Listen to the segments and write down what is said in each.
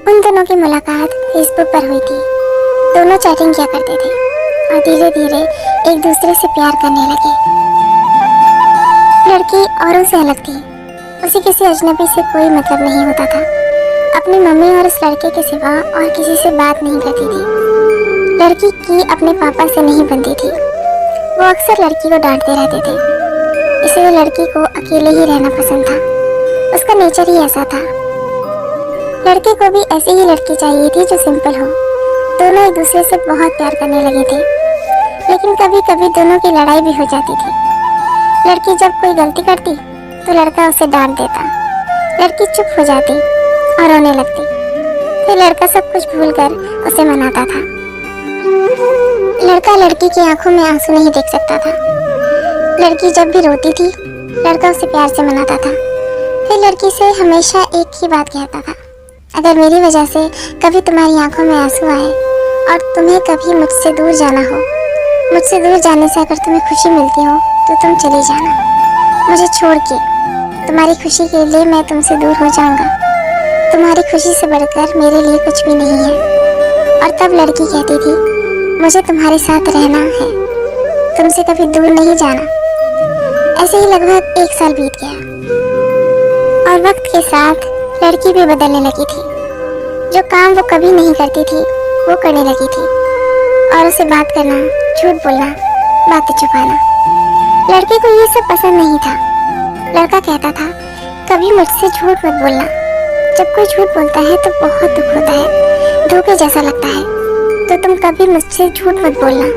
उन दोनों की मुलाकात फेसबुक पर हुई थी। दोनों चैटिंग किया करते थे और धीरे धीरे एक दूसरे से प्यार करने लगे। लड़की औरों से अलग थी। उसे किसी अजनबी से कोई मतलब नहीं होता था। अपनी मम्मी और उस लड़के के सिवा और किसी से बात नहीं करती थी। लड़की की अपने पापा से नहीं बनती थी। वो अक्सर लड़की को डांटते रहते थे, इसलिए लड़की को अकेले ही रहना पसंद था। उसका नेचर ही ऐसा था। लड़के को भी ऐसी ही लड़की चाहिए थी जो सिंपल हो। दोनों एक दूसरे से बहुत प्यार करने लगे थे, लेकिन कभी कभी दोनों की लड़ाई भी हो जाती थी। लड़की जब कोई गलती करती तो लड़का उसे डांट देता। लड़की चुप हो जाती और रोने लगती। फिर लड़का सब कुछ भूलकर उसे मनाता था। लड़का लड़की की आंखों में आंसू नहीं देख सकता था। लड़की जब भी रोती थी, लड़का उसे प्यार से मनाता था। फिर लड़की से हमेशा एक ही बात कहता था, अगर मेरी वजह से कभी तुम्हारी आंखों में आंसू आए और तुम्हें कभी मुझसे दूर जाना हो, मुझसे दूर जाने से अगर तुम्हें खुशी मिलती हो तो तुम चली जाना। मुझे छोड़ के तुम्हारी खुशी के लिए मैं तुमसे दूर हो जाऊंगा। तुम्हारी खुशी से बढ़कर मेरे लिए कुछ भी नहीं है। और तब लड़की कहती थी, मुझे तुम्हारे साथ रहना है, तुमसे कभी दूर नहीं जाना। ऐसे ही लगभग 1 साल बीत गया और वक्त के साथ लड़की भी बदलने लगी थी। जो काम वो कभी नहीं करती थी वो करने लगी थी, और उसे बात करना, झूठ बोलना, बातें छुपाना। लड़के को ये सब पसंद नहीं था। लड़का कहता था, कभी मुझसे झूठ मत बोलना। जब कोई झूठ बोलता है तो बहुत दुख होता है, धोखे जैसा लगता है, तो तुम कभी मुझसे झूठ मत बोलना।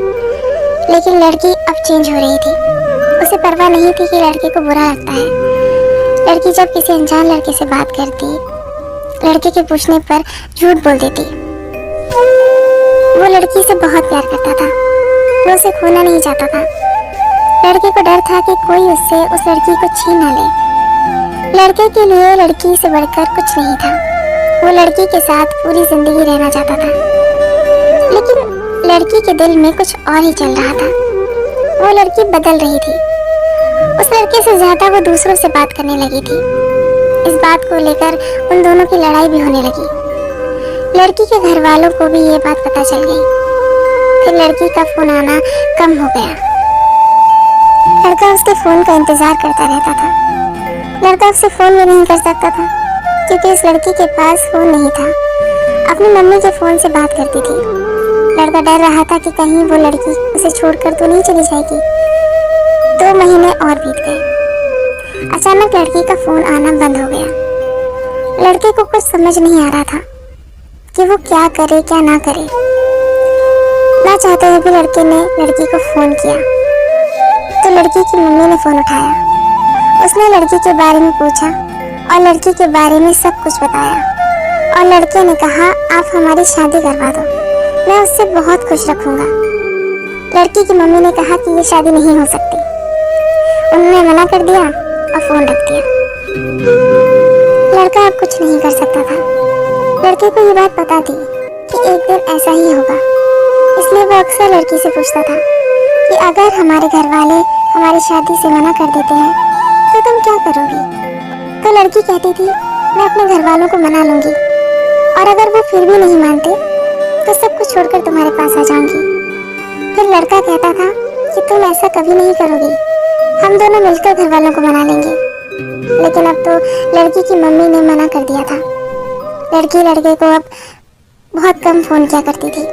लेकिन लड़की अब चेंज हो रही थी। उसे परवाह नहीं थी कि लड़के को बुरा लगता है। लड़की जब किसी अनजान लड़के से बात करती, लड़के के पूछने पर झूठ बोल देती। वो लड़की से बहुत प्यार करता था, वो उसे खोना नहीं चाहता था। लड़के को डर था कि कोई उससे उस लड़की को छीन न ले। लड़के के लिए लड़की से बढ़कर कुछ नहीं था। वो लड़की के साथ पूरी जिंदगी रहना चाहता था, लेकिन लड़की के दिल में कुछ और ही चल रहा था। वो लड़की बदल रही थी। उस लड़के से ज्यादा वो दूसरों से बात करने लगी थी। इस बात को लेकर उन दोनों की लड़ाई भी होने लगी। लड़की के घर वालों को भी ये बात पता चल गई। फिर लड़की का फोन आना कम हो गया। लड़का उसके फोन का इंतजार करता रहता था। लड़का उससे फोन भी नहीं कर सकता था क्योंकि उस लड़की के पास फोन नहीं था। अपनी मम्मी के फोन से बात करती थी। लड़का डर रहा था कि कहीं वो लड़की उसे छोड़कर तो नहीं चली जाएगी। 2 महीने और बीत गए। अचानक लड़की का फोन आना बंद हो गया। लड़के को कुछ समझ नहीं आ रहा था कि वो क्या करे क्या ना करे। ना चाहते हुए भी लड़के ने लड़की को फोन किया तो लड़की की मम्मी ने फोन उठाया। उसने लड़की के बारे में पूछा और लड़की के बारे में सब कुछ बताया। और लड़के ने कहा, आप हमारी शादी करवा दो, मैं उससे बहुत खुश रखूंगा। लड़की की मम्मी ने कहा कि ये शादी नहीं हो सकती। उन्होंने मना कर दिया और फोन रख दिया। लड़का अब कुछ नहीं कर सकता था। लड़के को ये बात पता थी कि एक दिन ऐसा ही होगा, इसलिए वो अक्सर लड़की से पूछता था कि अगर हमारे घर वाले हमारी शादी से मना कर देते हैं तो तुम क्या करोगी। तो लड़की कहती थी, मैं अपने घर वालों को मना लूंगी, और अगर वो फिर भी नहीं मानते तो सब कुछ छोड़कर तुम्हारे पास आ जाऊंगी। फिर लड़का कहता था कि तुम ऐसा कभी नहीं करोगी, हम दोनों मिलकर घर वालों को मना लेंगे। लेकिन अब तो लड़की की मम्मी ने मना कर दिया था। लड़की लड़के को अब बहुत कम फोन किया करती थी।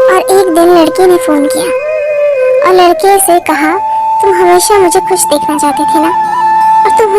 और एक दिन लड़की ने फोन किया और लड़के से कहा, तुम हमेशा मुझे खुश देखना चाहती थी ना, और तुम